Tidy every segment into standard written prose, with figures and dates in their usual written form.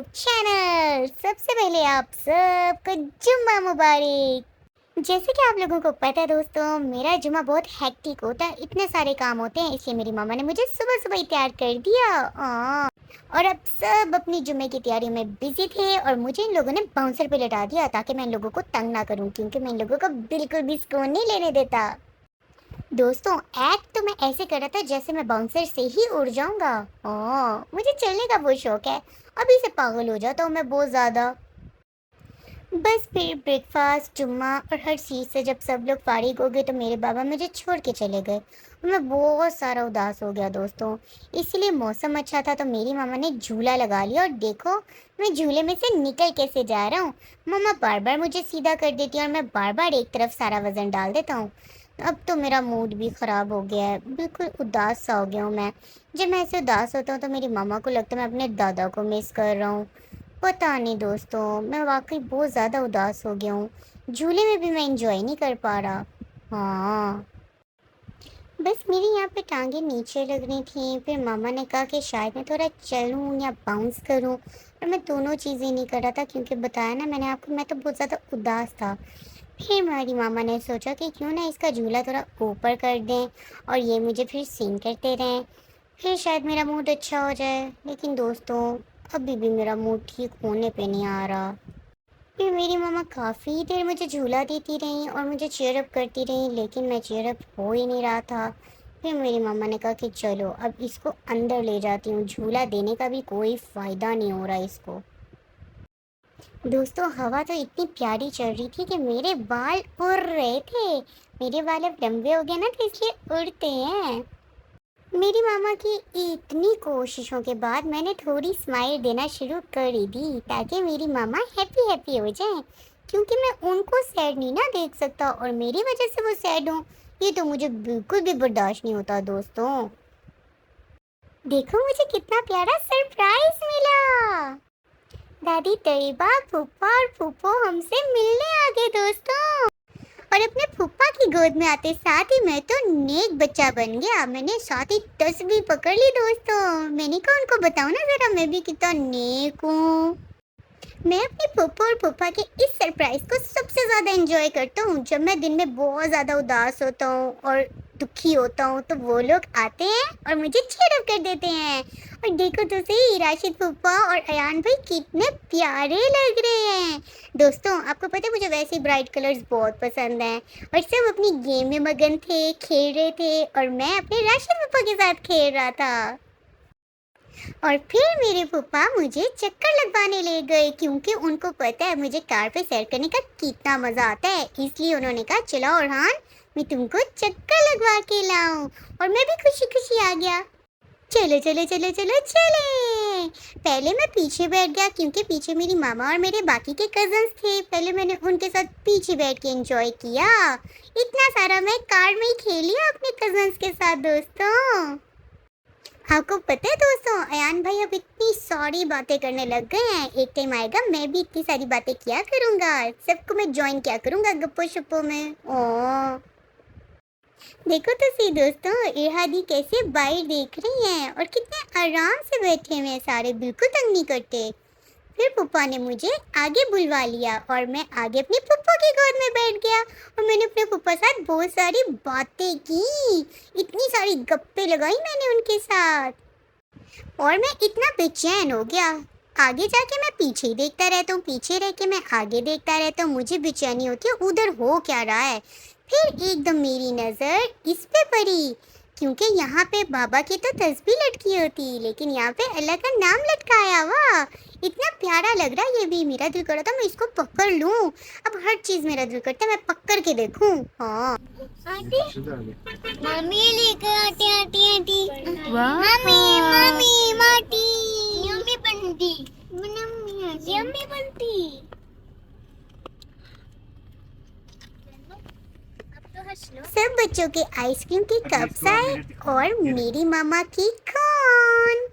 YouTube channel. सबसे पहले आप सबको जुम्मा मुबारक। जैसे कि आप लोगों को पता है दोस्तों, मेरा जुम्मा बहुत हेक्टिक होता है, इतने सारे काम होते हैं, इसलिए मेरी मामा ने मुझे सुबह सुबह ही तैयार कर दिया। और अब सब अपनी जुम्मे की तैयारी में बिजी थे और मुझे इन लोगों ने बाउंसर पे लटा दिया ताकि मैं इन लोगों को तंग ना करूं, क्योंकि मैं इन लोगों को बिल्कुल भी सुकून नहीं लेने देता। दोस्तों, एक्ट तो मैं ऐसे कर रहा था जैसे मैं बाउंसर से ही उड़ जाऊंगा। मुझे चलने का बहुत शौक है, अभी से पागल हो जाता हूँ मैं बहुत ज़्यादा। बस फिर ब्रेकफास्ट, जुम्मा और हर चीज़ से जब सब लोग फारिग हो गए तो मेरे बाबा मुझे छोड़ के चले गए और मैं बहुत सारा उदास हो गया दोस्तों। इसलिए मौसम अच्छा था तो मेरी मामा ने झूला लगा लिया और देखो मैं झूले में से निकल कैसे जा रहा हूँ। मामा बार बार मुझे सीधा कर देती है और मैं बार बार एक तरफ सारा वज़न डाल देता हूँ। अब तो मेरा मूड भी ख़राब हो गया है, बिल्कुल उदास सा हो गया हूँ मैं। जब मैं ऐसे उदास होता हूँ तो मेरी मामा को लगता है मैं अपने दादा को मिस कर रहा हूँ। पता नहीं दोस्तों, मैं वाकई बहुत ज़्यादा उदास हो गया हूँ। झूले में भी मैं इंजॉय नहीं कर पा रहा। हाँ, बस मेरी यहाँ पे टांगें नीचे लग रही थी, फिर मामा ने कहा कि शायद मैं थोड़ा चलूँ या बाउंस करूँ, और मैं दोनों चीज़ें नहीं कर रहा था क्योंकि बताया ना मैंने आपको, मैं तो बहुत ज़्यादा उदास था। फिर हमारी मामा ने सोचा कि क्यों ना इसका झूला थोड़ा ऊपर कर दें और ये मुझे फिर सिंग करते रहें, फिर शायद मेरा मूड अच्छा हो जाए। लेकिन दोस्तों, अभी भी मेरा मूड ठीक होने पे नहीं आ रहा। फिर मेरी मामा काफ़ी देर मुझे झूला देती रहीं और मुझे चीयर अप करती रहीं, लेकिन मैं चीयर अप हो ही नहीं रहा था। फिर मेरी मामा ने कहा कि चलो अब इसको अंदर ले जाती हूँ, झूला देने का भी कोई फ़ायदा नहीं हो रहा इसको। दोस्तों, हवा तो इतनी प्यारी चल रही थी कि मेरे बाल उड़ रहे थे। मेरे बाल अब लंबे हो गए ना तो इसलिए उड़ते हैं। मेरी मामा की इतनी कोशिशों के बाद मैंने थोड़ी स्माइल देना शुरू कर ही दी ताकि मेरी मामा हैप्पी हैप्पी हो जाए, क्योंकि मैं उनको सैड नहीं ना देख सकता और मेरी वजह से वो सैड हो, ये तो मुझे बिल्कुल भी बर्दाश्त नहीं होता। दोस्तों, देखो मुझे कितना प्यारा सरप्राइज मिला। दादी तैयबा, फूफा और फूफो हमसे मिलने आ गए दोस्तों। और अपने फूफा की गोद में आते साथ ही मैं तो नेक बच्चा बन गया। मैंने साथ ही तस्वीर पकड़ ली दोस्तों। मैंने कहा उनको बताओ ना जरा मैं भी कितना नेक हूँ। मैं अपनी फूफा और फूफा के इस सरप्राइज को सबसे ज़्यादा एंजॉय करता हूँ। जब मैं दिन में बहुत ज़्यादा उदास होता हूँ और दुखी होता हूँ तो वो लोग आते हैं और मुझे चीयर अप कर देते हैं। और देखो तो सही, राशिद फूफा और अयान भाई कितने प्यारे लग रहे हैं। दोस्तों, आपको पता है मुझे वैसे ब्राइट कलर्स बहुत पसंद हैं और सब अपनी गेम में मगन थे, खेल रहे थे और मैं अपने राशिद फूफा के साथ खेल रहा था। और फिर मेरे फूफा मुझे चक्कर लगवाने ले गए, क्योंकि उनको पता है मुझे कार पे सैर करने का कितना मज़ा आता है। इसलिए उन्होंने कहा चलो orhan, मैं तुमको चक्कर लगवा के लाऊं। और मैं भी खुशी खुशी आ गया। चलो चलो चलो चलो चले। पहले मैं पीछे बैठ गया क्योंकि पीछे मेरी मामा और मेरे बाकी के कजन्स थे। पहले मैंने उनके साथ पीछे बैठ के एंजॉय किया। इतना सारा मैं कार में ही खेल लिया अपने कजन्स के साथ दोस्तों। आपको पता है दोस्तों, अयान भाई अब इतनी सारी बातें करने लग गए हैं। एक टाइम आएगा मैं भी इतनी सारी बातें किया करूंगा, सबको मैं ज्वाइन किया करूंगा गप्पो शप्पो में। ओ देखो तो सही दोस्तों, इरहादी कैसे बाहर देख रही हैं और कितने आराम से बैठे हुए हैं सारे, बिल्कुल तंग नहीं करते। फिर पप्पा ने मुझे आगे बुलवा लिया और मैं आगे अपनी पप्पा की गोद में बैठ गया और मैंने अपने पप्पा साथ बहुत सारी बातें की। इतनी सारी गप्पे लगाई मैंने उनके साथ और मैं इतना बेचैन हो गया। आगे जाके मैं पीछे ही देखता रहता हूँ, पीछे रह के मैं आगे देखता रहता हूँ। मुझे बेचैनी होती है उधर हो क्या रहा है। फिर एकदम मेरी नज़र इस पे पड़ी, क्योंकि यहाँ पे बाबा की तो तस्बीह लटकी होती लेकिन यहाँ पे अल्लाह का नाम लटकाया हुआ। इतना प्यारा लग रहा है ये भी। मेरा दिल कर रहा था मैं इसको पकड़ लूँ। अब हर चीज़ मेरा दिल करता है मैं पकड़ के देखूँ। हाँ आंटी, मम्मी लेकर आती आती आती। वाह, मम्मी मम्मी माटी यम्मी बनती, यम्मी बनती। सब बच्चों के आइसक्रीम के कप्स आए और मेरी मामा की कौन।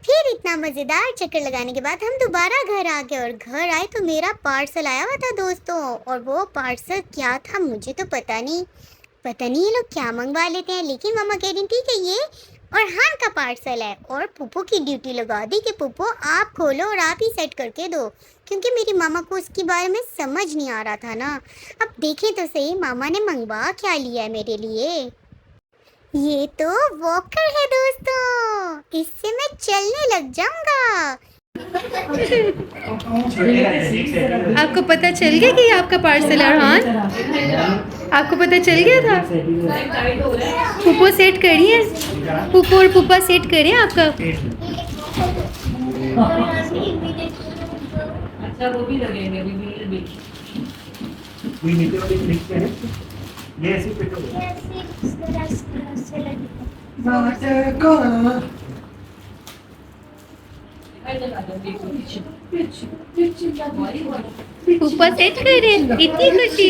फिर इतना मज़ेदार चक्कर लगाने के बाद हम दोबारा घर आ गए और घर आए तो मेरा पार्सल आया हुआ था दोस्तों। और वो पार्सल क्या था मुझे तो पता नहीं ये लोग क्या मंगवा लेते हैं, लेकिन मामा कह रही थी कि ये और हान का पार्सल है और पुप्पो की ड्यूटी लगा दी कि पुप्पो आप खोलो और आप ही सेट करके दो, क्योंकि मेरी मामा को उसके बारे में समझ नहीं आ रहा था ना। अब देखें तो सही मामा ने मंगवा क्या लिया है मेरे लिए। ये तो वॉकर है दोस्तों, इससे मैं चलने लग जाऊंगा। आपको पता चल गया कि ये आपका पार्सल है अरहान? आपको पता चल गया था? पुप्पो सेट करिए, पुप्पो और पुप्पा सेट करें आपका। अच्छा वो भी लगेंगे भी कोई नीचे वाली क्लिक करें, ये ऐसे फिट हो गया। पुप्पा सेट करें, इतनी खुशी।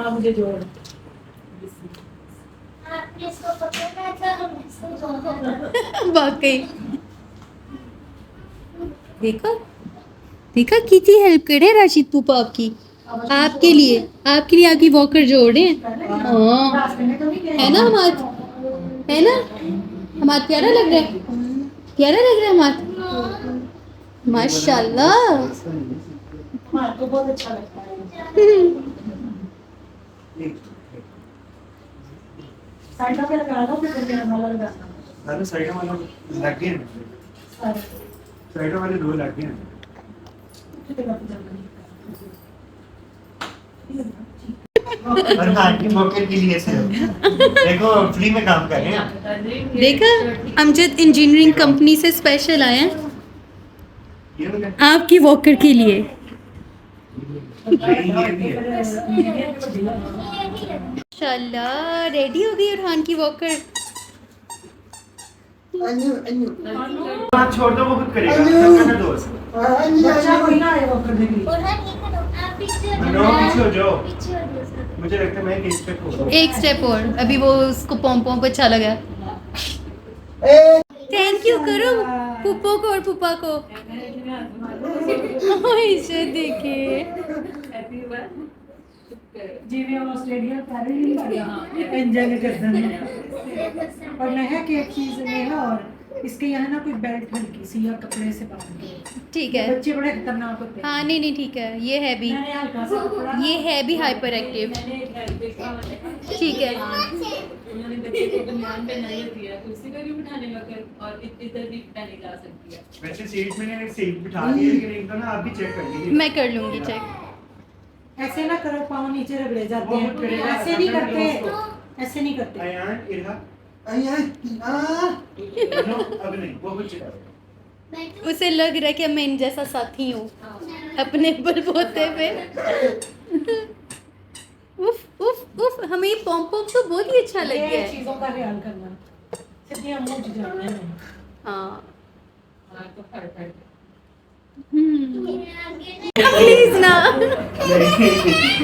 मुझे जोड़ वाकई देखा देखा कितनी हेल्प करे राशिद पुप्पा आपकी, आपके लिए आपकी वॉकर जोड़ रहे हैं। हाँ है ना हमारा, है ना हमारा प्यारा लग रहा है, प्यारा लग रहा है हमारा, माशाल्लाह। तो बहुत अच्छा लगता है। साइड पे लगा दो फिर वाला लगा दो। अरे साइड वाला लग गया ना, साइड वाले दो लग गए हैं। और हाँ की मौके के लिए सिर्फ देखो फ्री में काम कर रहे हैं। देखा अमजद इंजीनियरिंग कंपनी से स्पेशल आए हैं ये वाला आपकी वॉकर के लिए। ये भी है। माशाल्लाह रेडी हो गई अरहान की वॉकर। हाँ छोड़ दो, वो खुद करेगा, करने दो उसे। बच्चा कोई ना आए वो कर देगी। नो पीछे हो जाओ, मुझे लगता है मैं एक स्टेप हो एक स्टेप और, अभी वो उसको पॉम पॉम अच्छा लगा। थैंक यू करो पुप्पो को और पुप्पा को। इसे देखिए जिਵੇਂ ਆਸਟ੍ਰੇਲੀਆ ਕਰ ਹੀ नहीं एंजॉय करते हैं। और नेहा की एक चीज नेहा और इसके यहाँ ना कोई बेल्ट हल्की सी या कपड़े से बांध के, ठीक है। बच्चे बड़े खतरनाक होते हैं। हाँ नहीं नहीं ठीक है, ये है भी, मैंने हल्का सा कपड़ा ये है भी हाइपर एक्टिव। ठीक है उन्होंने बच्चे को बनियान पहनाई होती है, कुर्सी पर भी बिठाने लगे और इधर भी पहनी जा सकती है। वैसे सीट में ने सीट बिठा दी है, लेकिन एक तो ना आप भी चेक कर लीजिए। मैं कर लूँगी चेक। ऐसे ना करो, पाँव नीचे रगड़े जाते वो हैं, करेगा, ऐसे नहीं करने दो करते, उसको। ऐसे नहीं करते। अयान इरहा नो अब नहीं, वो कुछ करो। उसे लग रहा है कि मैं इन जैसा साथी हूँ अपने बलबोते पे। उफ उफ उफ, हमें ये पॉम पॉम तो बहुत ही अच्छा लग गया ये है। चीजों का ख्याल करना, सीधे हम मुझ जाते हैं। हाँ हाँ तो परफेक्ट। प्लीज ना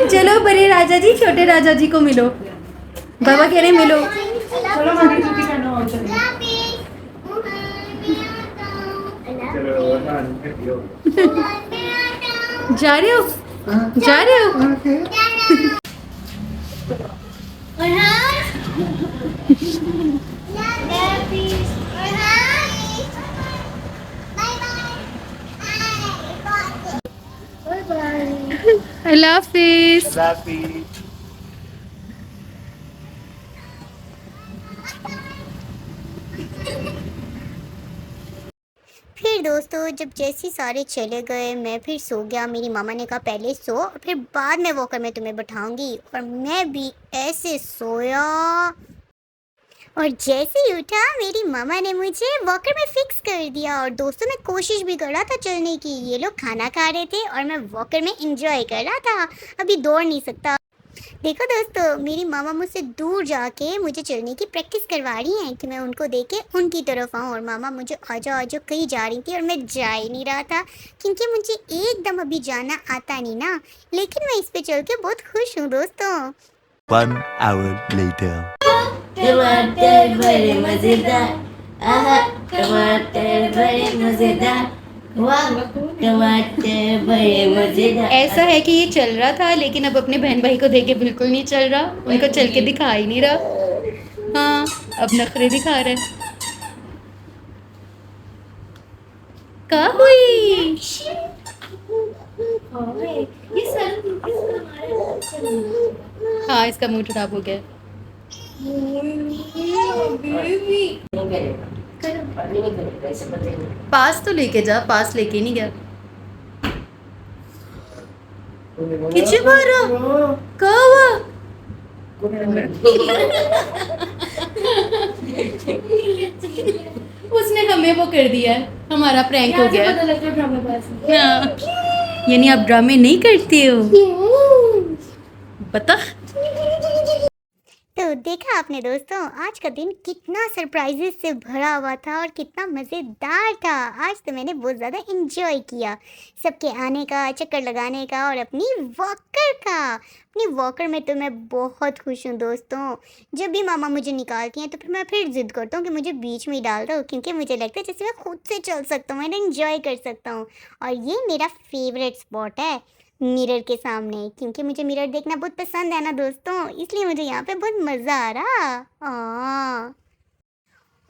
चलो बड़े राजा जी छोटे राजा जी को मिलो, बाबा कह रहे हैं मिलो। चलो मानी छुट्टी करना और चलो। चलो हाँ कर दियो। जा रहे हो, जा रहे हो। अल्लाह हाफिज। लाफी फिर दोस्तों जब जैसे सारे चले गए मैं फिर सो गया। मेरी मामा ने कहा पहले सो और फिर बाद में वॉकर में तुम्हें बैठाऊंगी, और मैं भी ऐसे सोया। और जैसे ही उठा मेरी मामा ने मुझे वॉकर में फिक्स कर दिया। और दोस्तों मैं कोशिश भी कर रहा था चलने की, ये लोग खाना खा रहे थे और मैं वॉकर में एंजॉय कर रहा था, अभी दौड़ नहीं सकता। देखो दोस्तों मेरी मामा मुझसे दूर जाके मुझे चलने की प्रैक्टिस करवा रही हैं कि मैं उनको देख के उनकी तरफ आऊँ। और मामा मुझे आजो आजो कहीं जा रही थी और मैं जा ही नहीं रहा था, क्योंकि मुझे एकदम अभी जाना आता नहीं ना। लेकिन मैं इस पे चल के बहुत खुश हूँ दोस्तों। 1 hour later. टमाटर बड़े मजेदार, आहा टमाटर बड़े मजेदार, ऐसा है कि ये चल रहा था लेकिन अब अपने बहन भाई को देख के बिल्कुल नहीं चल रहा, उनको चल के दिखा ही नहीं रहा। हाँ, अब नखरे दिखा रहा है। कहाँ हुई? हाँ, इसका मुंह खराब हो गया। पास तो लेके जा, पास लेके नहीं गया। किचे मारा? कहाँ हुआ? उसने हमें वो कर दिया है, हमारा प्रैंक हो गया। हाँ, यानी आप ड्रामे नहीं करते हो? बता। तो देखा आपने दोस्तों, आज का दिन कितना सरप्राइजेस से भरा हुआ था और कितना मज़ेदार था। आज तो मैंने बहुत ज़्यादा एंजॉय किया सबके आने का, चक्कर लगाने का और अपनी वॉकर का। अपनी वॉकर में तो मैं बहुत खुश हूँ दोस्तों। जब भी मामा मुझे निकालती हैं तो फिर मैं जिद करता हूँ कि मुझे बीच में ही डाल दो, क्योंकि मुझे लगता है जैसे मैं खुद से चल सकता हूँ, मैं एंजॉय कर सकता हूँ। और ये मेरा फेवरेट स्पॉट है मिरर के सामने, क्योंकि मुझे मिरर देखना बहुत पसंद है ना दोस्तों, इसलिए मुझे यहाँ पे बहुत मज़ा आ रहा।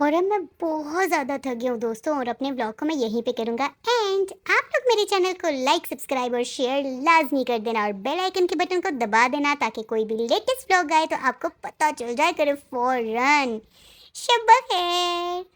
और अब मैं बहुत ज़्यादा थक गई हूँ दोस्तों, और अपने व्लॉग को मैं यहीं पे करूँगा एंड। आप लोग मेरे चैनल को लाइक, सब्सक्राइब और शेयर लाजमी कर देना और बेल आइकन के बटन को दबा देना, ताकि कोई भी लेटेस्ट व्लॉग आए तो आपको पता चल जाए करे फ़ौरन। शब्बा खैर।